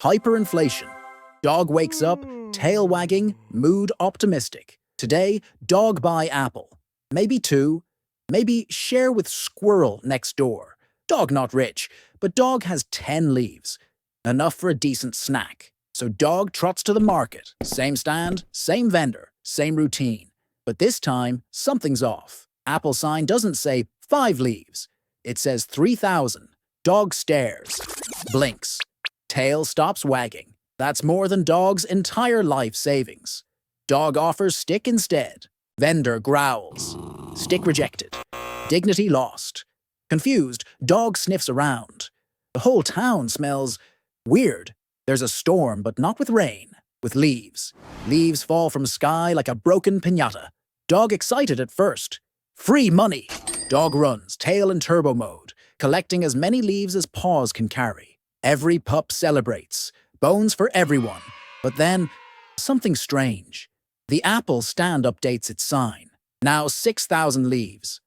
Hyperinflation. Dog wakes up, tail wagging, mood optimistic. Today, dog buy apple. Maybe two. Maybe share with squirrel next door. Dog not rich, but dog has 10 leaves. Enough for a decent snack. So dog trots to the market. Same stand, same vendor, same routine. But this time, something's off. Apple sign doesn't say 5 leaves. It says 3,000. Dog stares. Blinks. Tail stops wagging. That's more than dog's entire life savings. Dog offers stick instead. Vendor growls. Stick rejected. Dignity lost. Confused, dog sniffs around. The whole town smells weird. There's a storm, but not with rain, with leaves. Leaves fall from sky like a broken piñata. Dog excited at first. Free money! Dog runs, tail in turbo mode, collecting as many leaves as paws can carry. Every pup celebrates. Bones for everyone. But then, something strange. The Apple stand updates its sign. Now 6,000 leaves.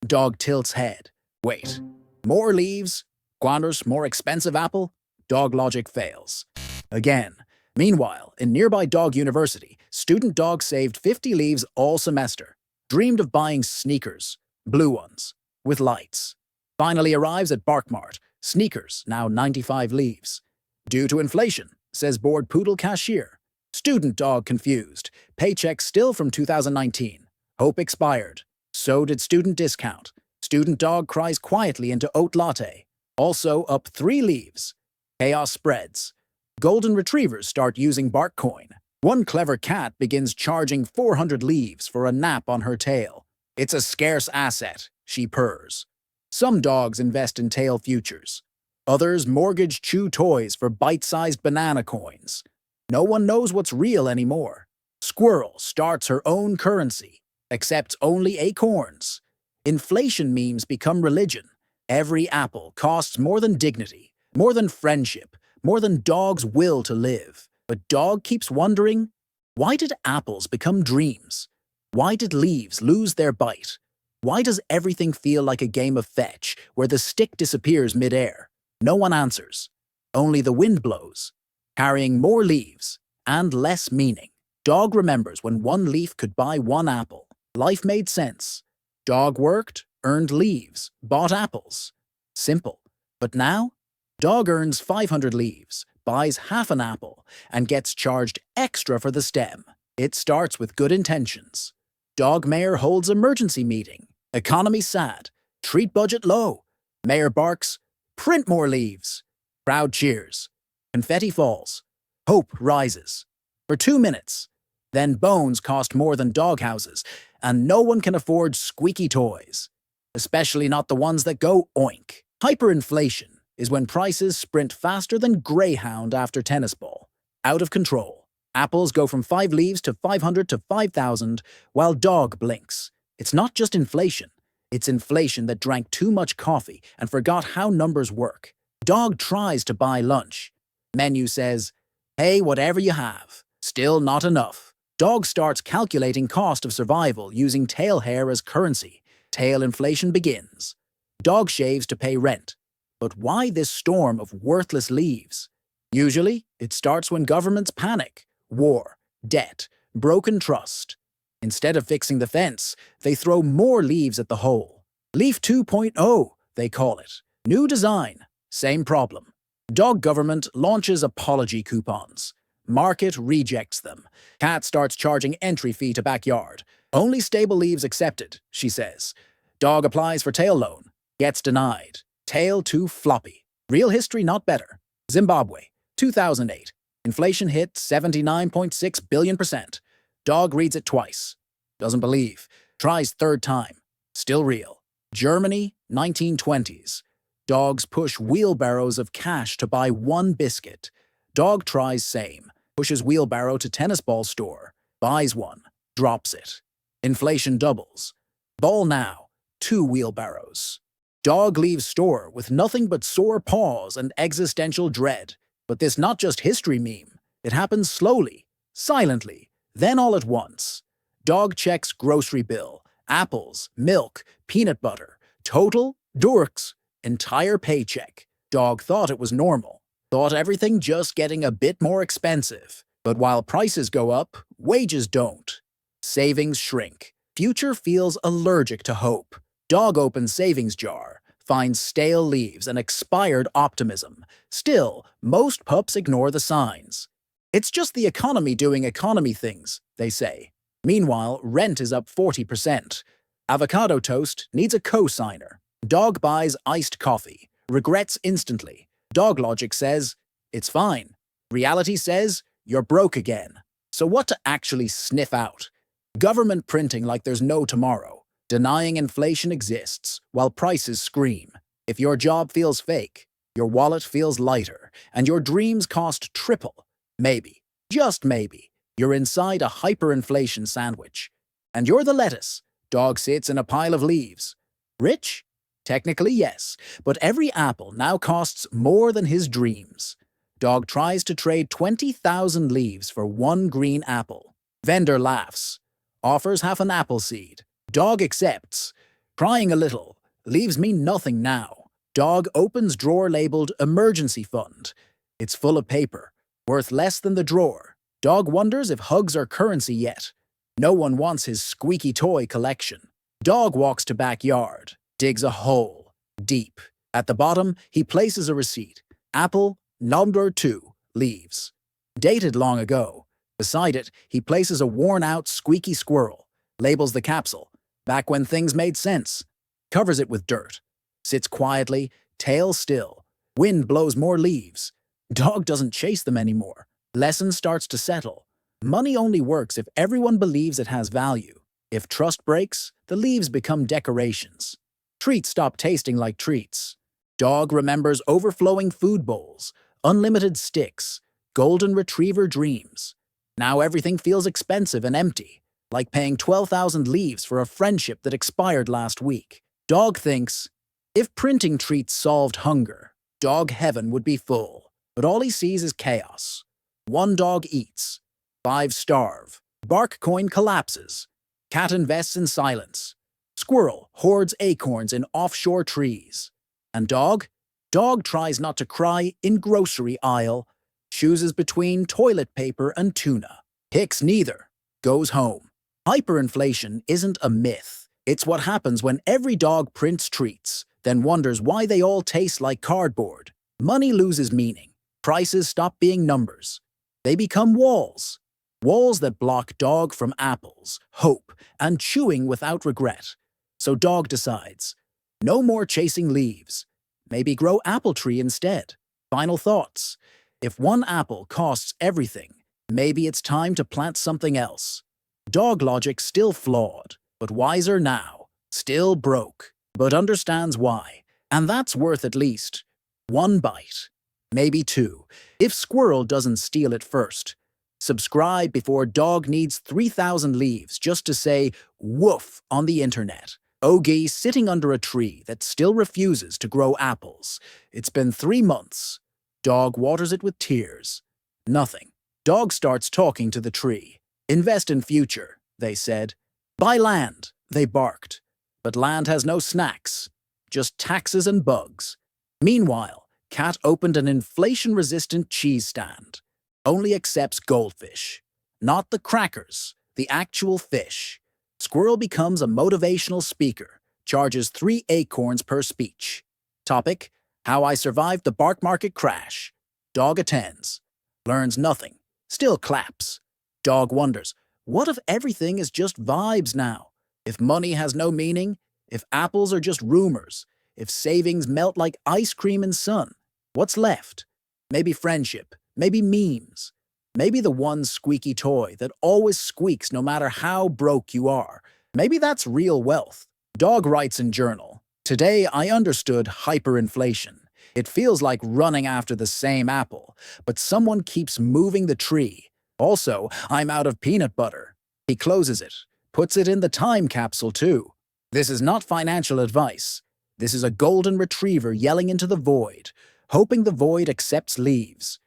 Dog tilts head. Wait, more leaves? Quanders more expensive apple? Dog logic fails. Again. Meanwhile, in nearby dog university, student dog saved 50 leaves all semester. Dreamed of buying sneakers, blue ones, with lights. Finally arrives at Barkmart. Sneakers, now 95 leaves. Due to inflation, says bored poodle cashier. Student dog confused. Paycheck still from 2019. Hope expired. So did student discount. Student dog cries quietly into oat latte. Also up 3 leaves. Chaos spreads. Golden retrievers start using bark coin. One clever cat begins charging 400 leaves for a nap on her tail. It's a scarce asset, she purrs. Some dogs invest in tail futures. Others mortgage chew toys for bite-sized banana coins. No one knows what's real anymore. Squirrel starts her own currency, accepts only acorns. Inflation memes become religion. Every apple costs more than dignity, more than friendship, more than dog's will to live. But dog keeps wondering, why did apples become dreams? Why did leaves lose their bite? Why does everything feel like a game of fetch, where the stick disappears mid-air? No one answers. Only the wind blows, carrying more leaves and less meaning. Dog remembers when 1 leaf could buy 1 apple. Life made sense. Dog worked, earned leaves, bought apples. Simple. But now, dog earns 500 leaves, buys half an apple, and gets charged extra for the stem. It starts with good intentions. Dog mayor holds emergency meeting. Economy sad. Treat budget low. Mayor barks, print more leaves. Crowd cheers. Confetti falls. Hope rises. For 2 minutes. Then bones cost more than doghouses, and no one can afford squeaky toys. Especially not the ones that go oink. Hyperinflation is when prices sprint faster than Greyhound after tennis ball. Out of control. Apples go from 5 leaves to 500 to 5,000, while dog blinks. It's not just inflation. It's inflation that drank too much coffee and forgot how numbers work. Dog tries to buy lunch. Menu says, "Hey, whatever you have." Still not enough. Dog starts calculating cost of survival using tail hair as currency. Tail inflation begins. Dog shaves to pay rent. But why this storm of worthless leaves? Usually, it starts when governments panic. War, debt, broken trust. Instead of fixing the fence, they throw more leaves at the hole. Leaf 2.0, they call it. New design, same problem. Dog government launches apology coupons. Market rejects them. Cat starts charging entry fee to backyard. Only stable leaves accepted, she says. Dog applies for tail loan. Gets denied. Tail too floppy. Real history not better. Zimbabwe, 2008. Inflation hit 79.6 billion%. Dog reads it twice. Doesn't believe. Tries 3rd time. Still real. Germany, 1920s. Dogs push wheelbarrows of cash to buy 1 biscuit. Dog tries same. Pushes wheelbarrow to tennis ball store. Buys 1. Drops it. Inflation doubles. Ball now. 2 wheelbarrows. Dog leaves store with nothing but sore paws and existential dread. But this not just history meme. It happens slowly, silently, then all at once. Dog checks grocery bill, apples, milk, peanut butter, total, dorks, entire paycheck. Dog thought it was normal. Thought everything just getting a bit more expensive. But while prices go up, wages don't. Savings shrink. Future feels allergic to hope. Dog opens savings jar, finds stale leaves and expired optimism. Still, most pups ignore the signs. It's just the economy doing economy things, they say. Meanwhile, rent is up 40%. Avocado toast needs a co-signer. Dog buys iced coffee, regrets instantly. Dog logic says, it's fine. Reality says, you're broke again. So what to actually sniff out? Government printing like there's no tomorrow. Denying inflation exists, while prices scream. If your job feels fake, your wallet feels lighter, and your dreams cost triple, maybe, just maybe, you're inside a hyperinflation sandwich. And you're the lettuce. Dog sits in a pile of leaves. Rich? Technically, yes, but every apple now costs more than his dreams. Dog tries to trade 20,000 leaves for one green apple. Vendor laughs. Offers half an apple seed. Dog accepts. Crying a little. Leaves mean nothing now. Dog opens drawer labeled emergency fund. It's full of paper, worth less than the drawer. Dog wonders if hugs are currency yet. No one wants his squeaky toy collection. Dog walks to backyard, digs a hole, deep. At the bottom, he places a receipt. Apple, number 2, leaves. Dated long ago. Beside it, he places a worn-out, squeaky squirrel. Labels the capsule. Back when things made sense. Covers it with dirt. Sits quietly, tail still. Wind blows more leaves. Dog doesn't chase them anymore. Lesson starts to settle. Money only works if everyone believes it has value. If trust breaks, the leaves become decorations. Treats stop tasting like treats. Dog remembers overflowing food bowls, unlimited sticks, golden retriever dreams. Now everything feels expensive and empty, like paying 12,000 leaves for a friendship that expired last week. Dog thinks, if printing treats solved hunger, dog heaven would be full. But all he sees is chaos. One dog eats. 5 starve. Bark coin collapses. Cat invests in silence. Squirrel hoards acorns in offshore trees. And dog? Dog tries not to cry in grocery aisle. Chooses between toilet paper and tuna. Picks neither. Goes home. Hyperinflation isn't a myth. It's what happens when every dog prints treats, then wonders why they all taste like cardboard. Money loses meaning. Prices stop being numbers. They become walls. Walls that block dog from apples, hope, and chewing without regret. So dog decides, no more chasing leaves. Maybe grow apple tree instead. Final thoughts. If one apple costs everything, maybe it's time to plant something else. Dog logic still flawed, but wiser now. Still broke, but understands why. And that's worth at least 1 bite. Maybe 2, if squirrel doesn't steal it first. Subscribe before dog needs 3,000 leaves just to say woof on the internet. Ogie sitting under a tree that still refuses to grow apples. It's been 3 months. Dog waters it with tears. Nothing. Dog starts talking to the tree. Invest in future, they said. Buy land, they barked. But land has no snacks, just taxes and bugs. Meanwhile, Cat opened an inflation-resistant cheese stand. Only accepts goldfish. Not the crackers, the actual fish. Squirrel becomes a motivational speaker, charges 3 acorns per speech. Topic, how I survived the bark market crash. Dog attends. Learns nothing. Still claps. Dog wonders, what if everything is just vibes now? If money has no meaning? If apples are just rumors? If savings melt like ice cream in sun? What's left? Maybe friendship. Maybe memes. Maybe the one squeaky toy that always squeaks no matter how broke you are. Maybe that's real wealth. Dog writes in journal. Today I understood hyperinflation. It feels like running after the same apple, but someone keeps moving the tree. Also, I'm out of peanut butter. He closes it, puts it in the time capsule too. This is not financial advice. This is a golden retriever yelling into the void, hoping the void accepts leaves.